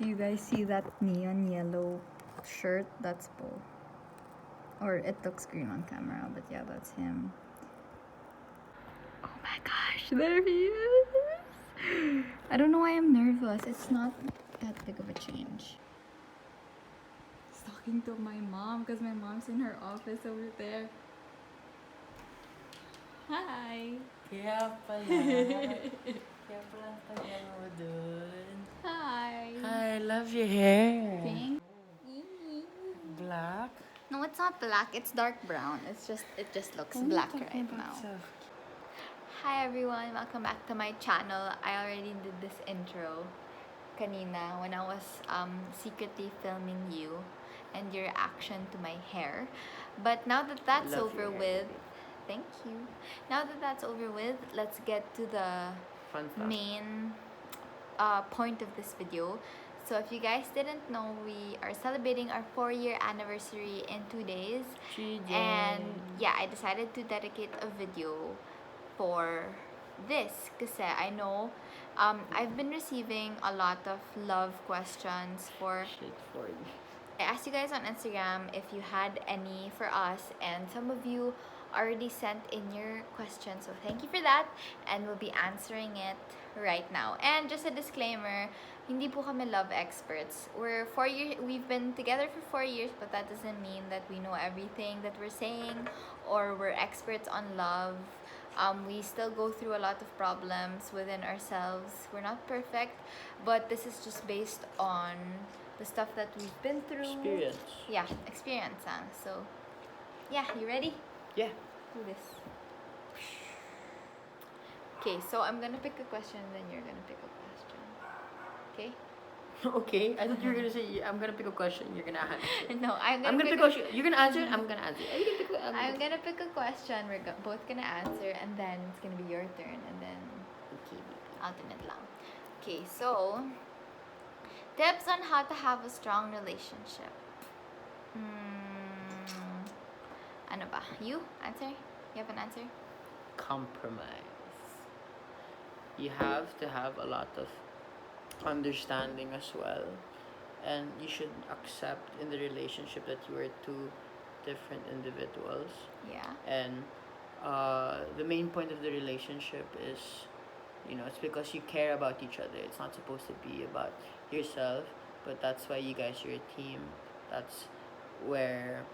Do you guys see that neon yellow shirt? That's Paul. Or it looks green on camera, but yeah, that's him. Oh my gosh, there he is! I don't know why I'm nervous. It's not that big of a change. He's talking to my mom because my mom's in her office over there. Hi! Kaya pala. Kaya pala ang tagal mo dun. Hi! I love your hair. Pink? Black? No, it's not black. It's dark brown. It just looks black right now. Hi everyone, welcome back to my channel. I already did this intro kanina when I was secretly filming you and your reaction to my hair. But now that that's over with, thank you. Now that that's over with, let's get to the Fun stuff. main point of this video. So if you guys didn't know, we are celebrating our 4-year anniversary in 2 days. And yeah, I decided to dedicate a video for this kasi I know I've been receiving a lot of love questions for I asked you guys on Instagram if you had any for us, and some of you already sent in your questions, so thank you for that, and we'll be answering it right now. And just a disclaimer, hindi po kami love experts. We've been together for 4 years, but that doesn't mean that we know everything that we're saying or we're experts on love. We still go through a lot of problems within ourselves. We're not perfect, but this is just based on the stuff that we've been through. Experience. Yeah, experience. So, yeah, you ready? Yeah. Do this. Okay, so I'm gonna pick a question, then you're gonna pick a question. Okay? Okay, I thought you were gonna say I'm gonna pick a question. You're gonna answer. No, I'm gonna pick pick a question. You're gonna answer. I'm gonna answer. I'm gonna pick a question. We're both gonna answer, and then it's gonna be your turn, and then alternate lang. Okay, so tips on how to have a strong relationship. Ano ba? You answer? You have an answer? Compromise. You have to have a lot of understanding as well, and you should accept in the relationship that you are two different individuals. Yeah. And the main point of the relationship is, it's because you care about each other. It's not supposed to be about yourself, but that's why you guys are a team. That's where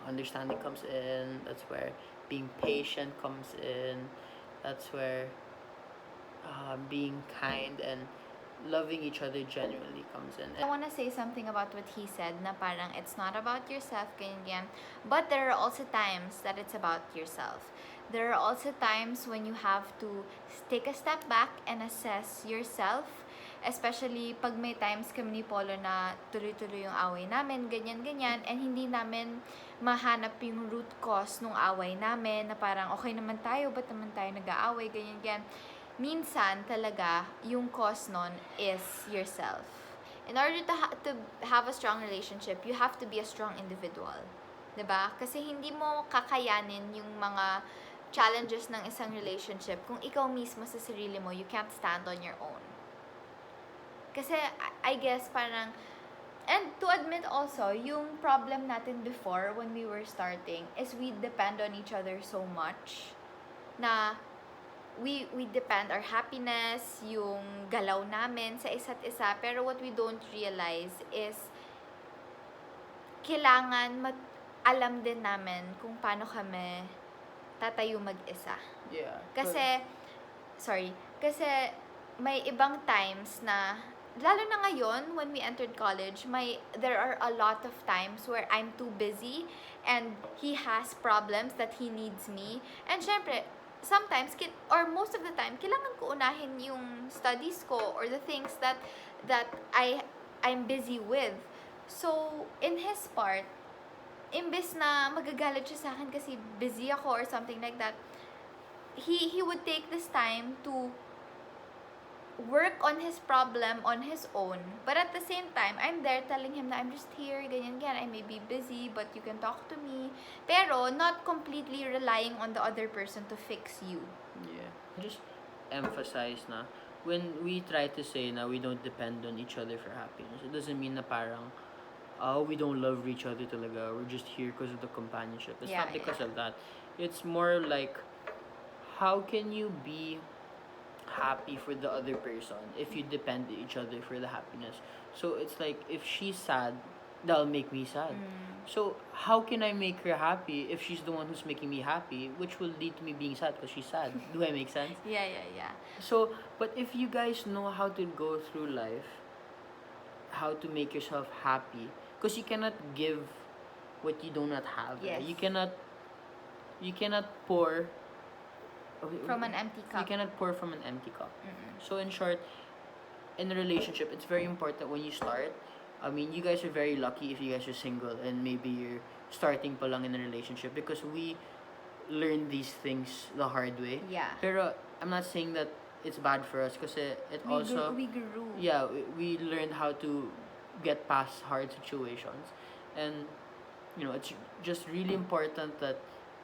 understanding comes in. That's where being patient comes in. That's where being kind and loving each other genuinely comes in. I want to say something about what he said, na parang it's not about yourself, ganyan, but there are also times that it's about yourself. There are also times when you have to take a step back and assess yourself, especially pag may times kami ni Polo na tuloy-tuloy yung away namin, ganyan-ganyan, and hindi namin mahanap yung root cause nung away namin, na parang okay naman tayo, ba't naman tayo nag-aaway, ganyan-ganyan. Minsan talaga, yung cause nun is yourself. In order to have a strong relationship, you have to be a strong individual. 'Di ba? Kasi hindi mo kakayanin yung mga challenges ng isang relationship kung ikaw mismo sa sarili mo, you can't stand on your own. Kasi, I guess, parang, and to admit also, yung problem natin before, when we were starting, is we depend on each other so much, na we depend our happiness, yung galaw namin sa isa't isa, pero what we don't realize is kailangan alam din namin kung paano kami tatayo mag-isa. Yeah. Kasi may ibang times na, lalo na ngayon, when we entered college, there are a lot of times where I'm too busy and he has problems that he needs me. And syempre, sometimes, or most of the time, kailangan ko unahin yung studies ko or the things that I'm busy with. So, in his part, imbes na magagalit siya sa akin kasi busy ako or something like that, he would take this time to work on his problem on his own. But at the same time, I'm there telling him na I'm just here, ganyan-ganyan, I may be busy, but you can talk to me. Pero, not completely relying on the other person to fix you. Yeah. Just emphasize na when we try to say na we don't depend on each other for happiness, it doesn't mean na parang, we don't love each other talaga. We're just here because of the companionship. It's Yeah, not because yeah. of that. It's more like, how can you be happy for the other person if you depend on each other for the happiness? So it's like, if she's sad, that'll make me sad. So how can I make her happy if she's the one who's making me happy, which will lead to me being sad because she's sad? Do I make sense? Yeah, yeah, yeah. So, but if you guys know how to go through life, how to make yourself happy, because you cannot give what you do not have. Yes. You cannot pour From an empty you cup. cannot pour from an empty cup. Mm-mm. So in short, in a relationship, it's very important when you start. I mean, you guys are very lucky if you guys are single and maybe you're starting pa lang in a relationship, because we learn these things the hard way. Yeah. Pero I'm not saying that it's bad for us, because it also we grew. yeah, we learned how to get past hard situations. And it's just really important that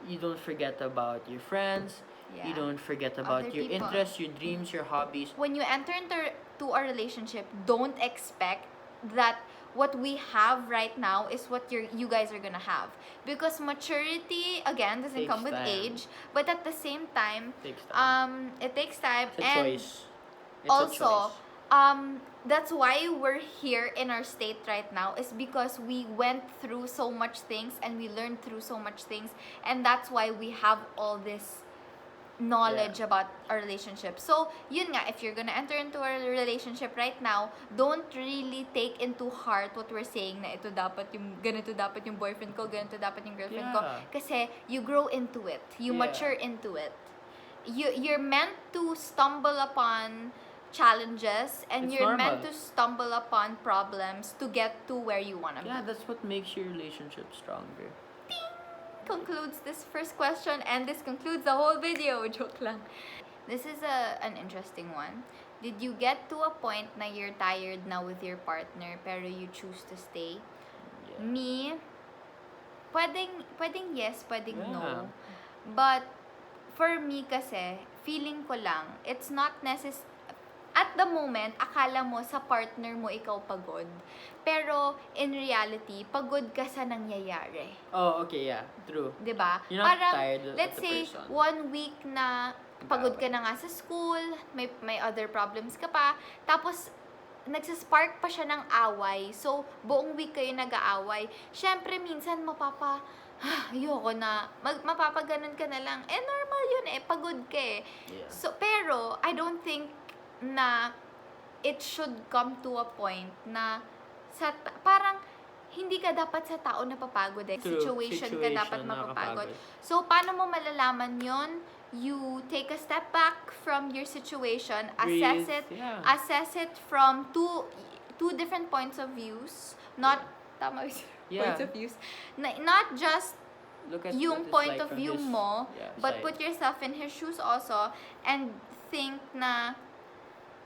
you don't forget about your friends. Yeah. You don't forget about Other your people. interests, your dreams, your hobbies. When you enter into a relationship, don't expect that what we have right now is what you guys are gonna have, because maturity again doesn't Takes come with time. age, but at the same time, Takes time. it takes time. It's a and choice. It's also, a choice. that's why we're here in our state right now, is because we went through so much things and we learned through so much things, and that's why we have all this knowledge about our relationship. So, yun nga, if you're gonna enter into a relationship right now, don't really take into heart what we're saying na ganito dapat yung boyfriend ko, ganito dapat yung girlfriend ko. Yeah. Kasi you grow into it. You Yeah. mature into it. You're meant to stumble upon challenges, and It's you're normal. meant to stumble upon problems to get to where you wanna be. Yeah, that's what makes your relationship stronger. Concludes this first question, and this concludes the whole video. Joke lang. This is an interesting one. Did you get to a point na you're tired na with your partner pero you choose to stay? Yeah. Me, pwedeng yes, pwedeng Yeah. no. But for me kasi, feeling ko lang, it's not necessary. At the moment, akala mo sa partner mo ikaw pagod. Pero in reality, pagod ka sa nangyayari. Oh, okay, yeah. True. 'Di ba? You're not Parang, tired of let's the say, person. 1 week na pagod ka na nga sa school, may other problems ka pa, tapos nagsaspark pa siya ng away. So, buong week kayo nag-aaway. Syempre, minsan ayoko na. Mapapaganon ka na lang. Normal yun pagod ka Yeah. So, pero, I don't think na it should come to a point na parang hindi ka dapat sa tao napapagod True. Situation ka dapat na mapapagod. nakakapagod. So, paano mo malalaman yon? You take a step back from your situation, assess Breathe, it, yeah. assess it from two different points of views, not tama yung Yeah. points of views, not just Look at yung what point it's like of from view his, mo, but side. put yourself in his shoes also, and think na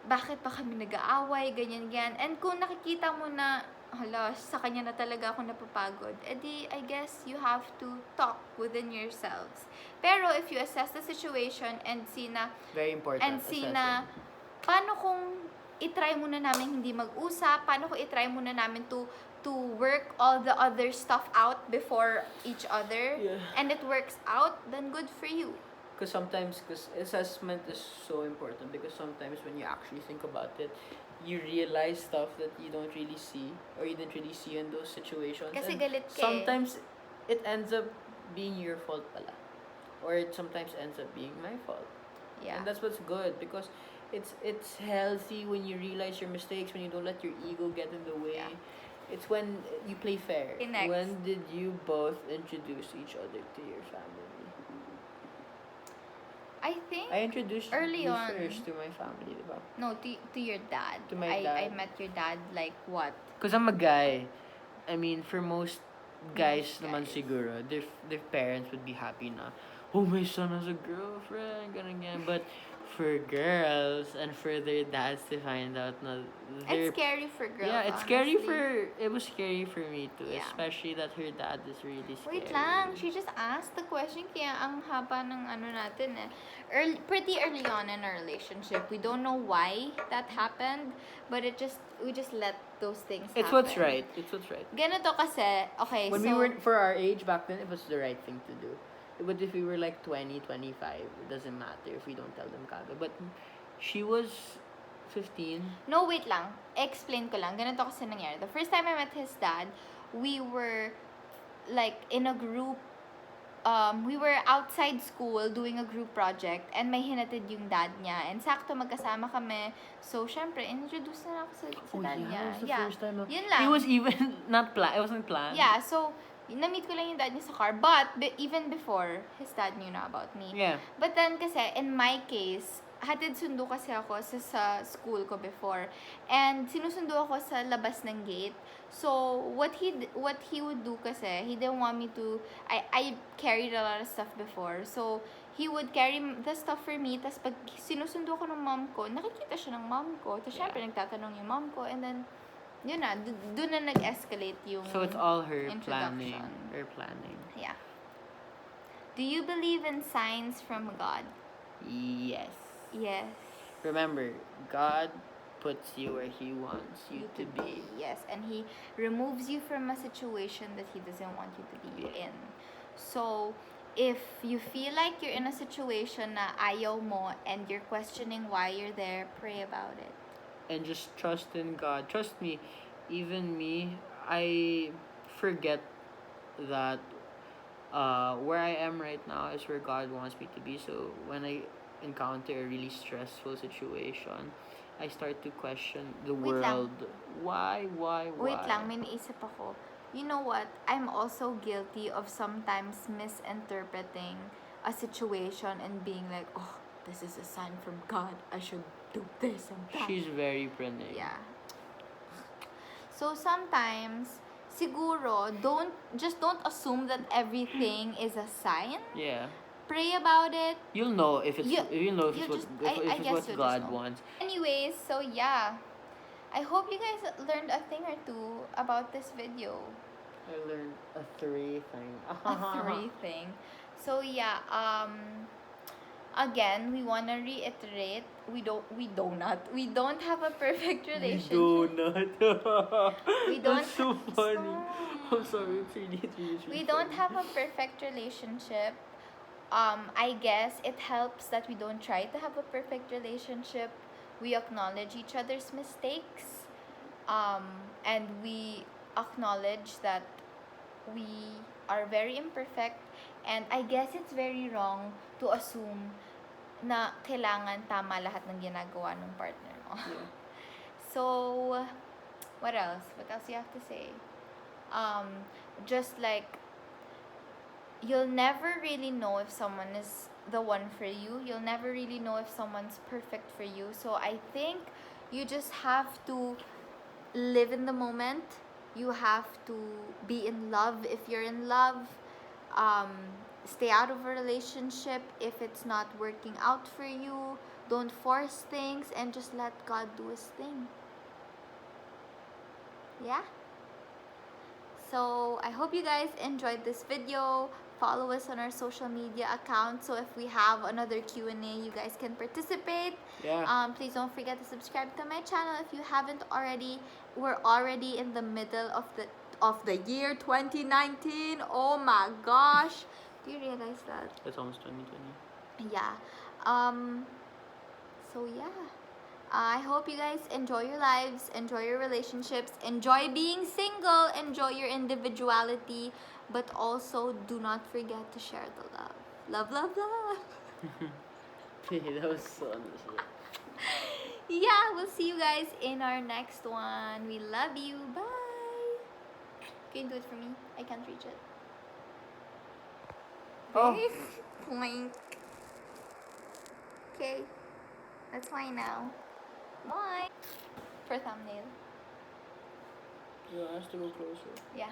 bakit pa kami nag-aaway, ganyan. And kung nakikita mo na, hala, sa kanya na talaga ako napapagod, edi, I guess, you have to talk within yourselves. Pero, if you assess the situation and see na, Very important. and see assessing. na, paano kung itry muna namin hindi mag-usap, paano kung itry muna namin to work all the other stuff out before each other, Yeah. and it works out, then good for you. Because assessment is so important, because sometimes when you actually think about it, you realize stuff that you don't really see, or you didn't really see in those situations. Kasi And galit ka sometimes it ends up being your fault pala. Or it sometimes ends up being my fault. Yeah. And that's what's good, because it's healthy when you realize your mistakes, when you don't let your ego get in the way. Yeah. It's when you play fair. Okay, next. When did you both introduce each other to your family? I think I introduced Early you on. first to my family, diba? no, to your dad. To my I dad. met your dad like what? Because I'm a guy. I mean, for most guys Most naman guys. siguro, their parents would be happy na, oh, my son has a girlfriend, ganun. But for girls and for their dads to find out na It's scary for girls, yeah, it's scary honestly. it was scary for me too, Yeah. especially that her dad is really scary. Wait lang, she just asked the question kaya ang haba ng ano natin eh. Pretty early on in our relationship, we don't know why that happened, but we just let those things It's happen. what's right. It's what's right. Ganito kasi, okay, When so... we were for our age back then, it was the right thing to do. But if we were like 20, 25, it doesn't matter if we don't tell them kagad. But she was 15. No, wait lang. Explain ko lang. Ganito kasi nangyari. The first time I met his dad, we were like in a group. We were outside school doing a group project and may hinatid yung dad niya. And sakto magkasama kami. So, syempre, introduce na ako sa dad niya. That was the first time. Yun lang. It was even not planned. It wasn't planned. Yeah, so, na-meet ko lang yung dad niya sa car. But, even before, his dad knew na about me. Yeah. But then, kasi, in my case, hatid sundo kasi ako sa school ko before. And sinusundo ako sa labas ng gate. So, what he would do kasi, he didn't want me to, I carried a lot of stuff before. So, he would carry the stuff for me. Tapos pag sinusundo ko ng mom ko, nakikita siya ng mom ko. Tapos syempre, nagtatanong yung mom ko. And then, yun na, doon na nag-escalate yung So, it's all her planning. introduction. Her planning. Yeah. Do you believe in signs from God? Yes. Yes. Remember, God puts you where He wants you to be. Yes, and He removes you from a situation that He doesn't want you to be in. So, if you feel like you're in a situation na ayaw mo and you're questioning why you're there, pray about it. And just trust in God. Trust me, even me, I forget that where I am right now is where God wants me to be. So when I encounter a really stressful situation, I start to question the Wait lang. world. Why? Wait lang, may naisip ako. You know what? I'm also guilty of sometimes misinterpreting a situation and being like, oh, this is a sign from God. I should do this and that. She's very praying. Yeah. So sometimes, siguro, don't assume that everything is a sign. Yeah. Pray about it. You'll know if it's You'll what God know. wants. Anyways, so yeah. I hope you guys learned a thing or two about this video. I learned a 3 thing. A 3 thing. So yeah, again, we wanna reiterate, we don't have a perfect relationship. We don't. That's so funny. Stop. I'm sorry, it's really We don't have a perfect relationship. I guess it helps that we don't try to have a perfect relationship. We acknowledge each other's mistakes. And we acknowledge that we are very imperfect. And I guess it's very wrong to assume na kailangan tama lahat ng ginagawa ng partner mo. Yeah. So, what else? What else you have to say? Just like, you'll never really know if someone is the one for you. You'll never really know if someone's perfect for you. So I think you just have to live in the moment. You have to be in love if you're in love. Stay out of a relationship if it's not working out for you. Don't force things and just let God do His thing. Yeah? So I hope you guys enjoyed this video. Follow us on our social media accounts, so if we have another Q&A, you guys can participate. Yeah. Please don't forget to subscribe to my channel if you haven't already. We're already in the middle of the year 2019. Oh my gosh. Do you realize that? It's almost 2020. Yeah. So yeah. I hope you guys enjoy your lives, enjoy your relationships, enjoy being single, enjoy your individuality, but also do not forget to share the love. Love, love, love. That was so unnecessary. Yeah, we'll see you guys in our next one. We love you. Bye. Can you do it for me? I can't reach it. Oh. Point. Okay. That's fine now. Bye. For thumbnail. Yeah, I have to go closer. Yeah.